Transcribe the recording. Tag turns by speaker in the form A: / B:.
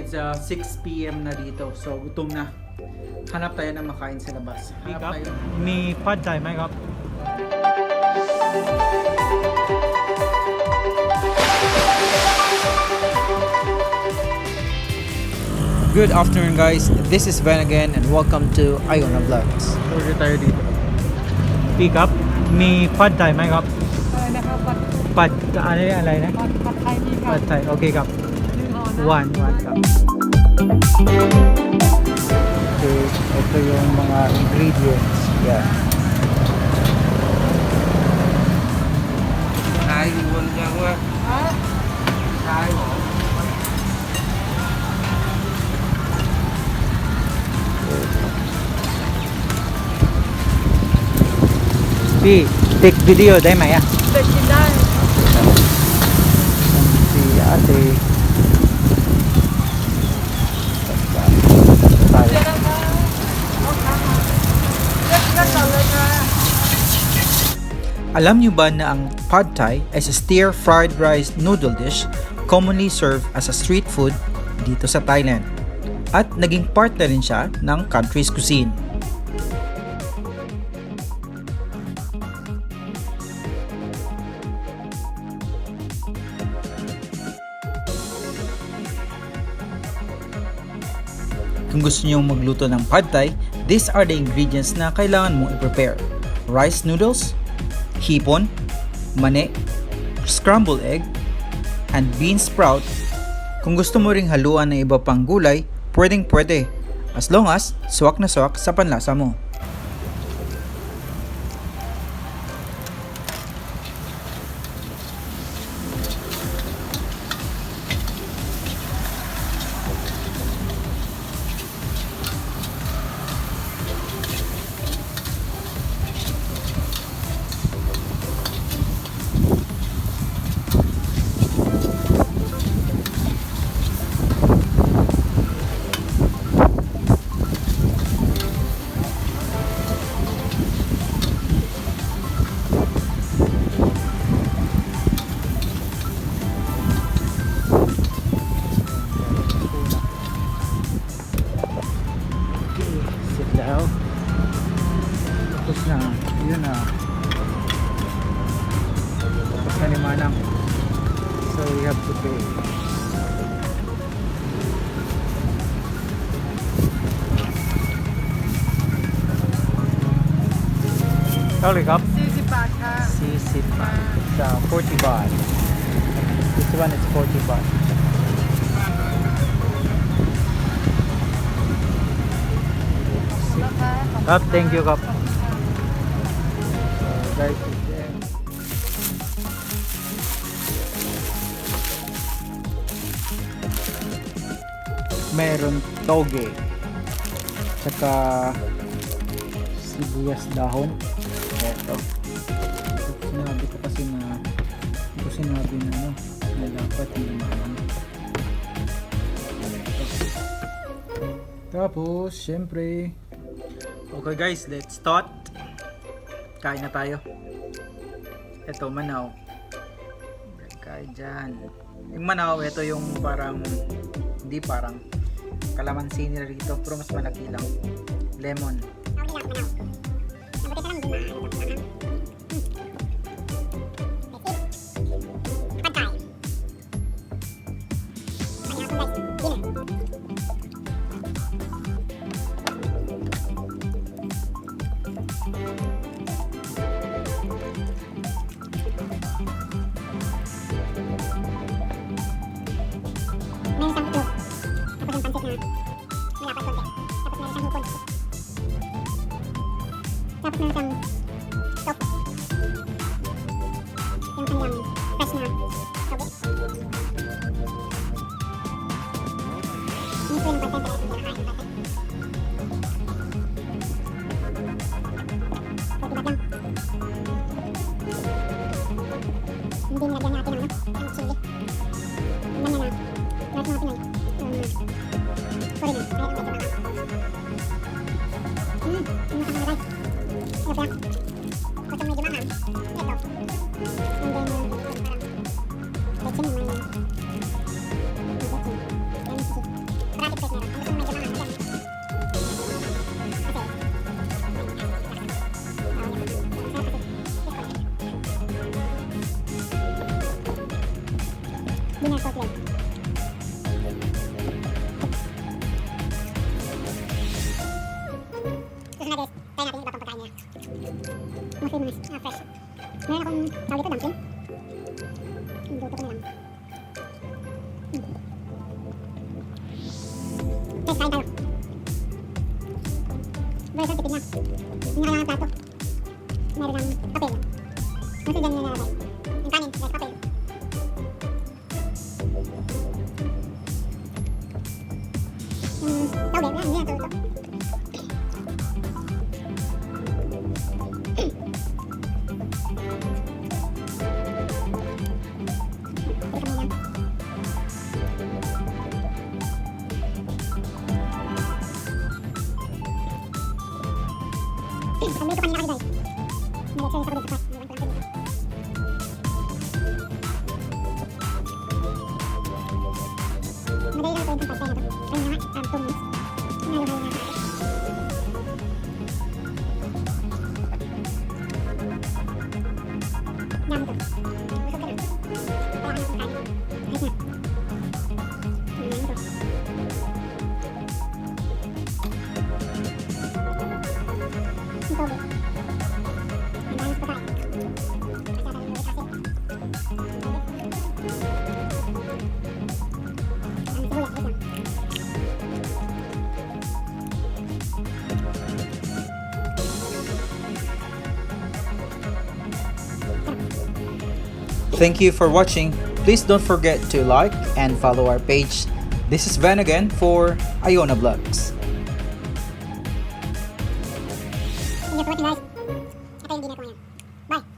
A: it's 6 PM na dito. So, gutom na. Hanap tayo ng makain sa labas. Hanap tayo.
B: มีพัดไทยไหมครับ
C: Good afternoon guys, this is Ben again and welcome to Iona Vlogs.
A: Order tayo dito.
B: พี่ครับ มีพัดไทยไหมครับ
D: อะไรนะครับผัด
B: ปัดอะไรนะ
D: ผัดไทยนี่ครั
B: ปั
D: บ
B: ดไทยโอเคครับ
D: 1
B: one ครับ
C: Okay, ito yung mga ingredients. Yan.
B: พี่ติดวิดีโอได้ไหมอ่ะ
D: เด็กกินได้
C: Si ate.
D: เดี๋ยวนะคะเอาค่ะเลือกต่อเลยค่ะ
C: Alam nyo ba na ang pad thai is a stir fried rice noodle dish commonly served as a street food dito sa Thailand? At naging part na rin siya ng country's cuisine. Kung gusto nyo magluto ng pad thai, these are the ingredients na kailangan mong i-prepare. Rice noodles, hipon, mani, scrambled egg, and bean sprout. Kung gusto mo ring haluan ng iba pang gulay, pwedeng pwede, as long as swak na swak sa panlasa mo.
A: Sit down. Tapos na. Yun na. Tapos na ni Manang. So we have to pay.
B: Sorry ครับ
D: 40 บาทค่ะ
B: 40 บาท 40 baht this one is 40 baht
D: นะคะ
B: ครับ thank you ครับ
A: Guys, meron toge. Tsaka sibuyas dahon. Eto. Sinabi ko kasi na ito sinabi na ano na dapat yung ano. Tapos, syempre, okay guys, let's start. Kain na tayo. Ito, manaw. Kain dyan. Yung manaw, ito yung parang, hindi parang, kalamansi nila rito, pero mas malaki lang. Lemon.
E: Tapos meron siyang tofu. Yung kanyang fresh na toge. Hindi ko yung content pero hindi nakain ng content. 40 baht lang. Hindi nilagyan natin ng ang chili. Tingnan na na. Lahat mga Pinoy. Sorry na. Kaya ang medyo mahal. Ang nakalagay. Sarap lang. kain tayo. Versus tipid na. Hindi na kailangan ng plato. Meron ng papel. Kasi dyan nilalagay. Yung kanin, yes, papel. Tawag, hindi na tawag ito. Pag-mili ko kanina kasi guys. Nag-exercise ako dito sa class. Nag-1 ko lang dito. Madali lang ito yung pagkain na to. Kanina nga, 2 minutes. Nalo-halo na ako. Dami to. Busog ka na. Wala ka na kung kain. Ayos na. Ano ito? Ang tobe. Ang daming pagkain. Masyadong ulit kasi. Ang sibuyas, ayos lang.
C: Thank you for watching. Please don't forget to like and follow our page. This is Van again for Iona Vlogs.
E: Thank you for watching guys. Ito yung dinner ko ngayon. Bye!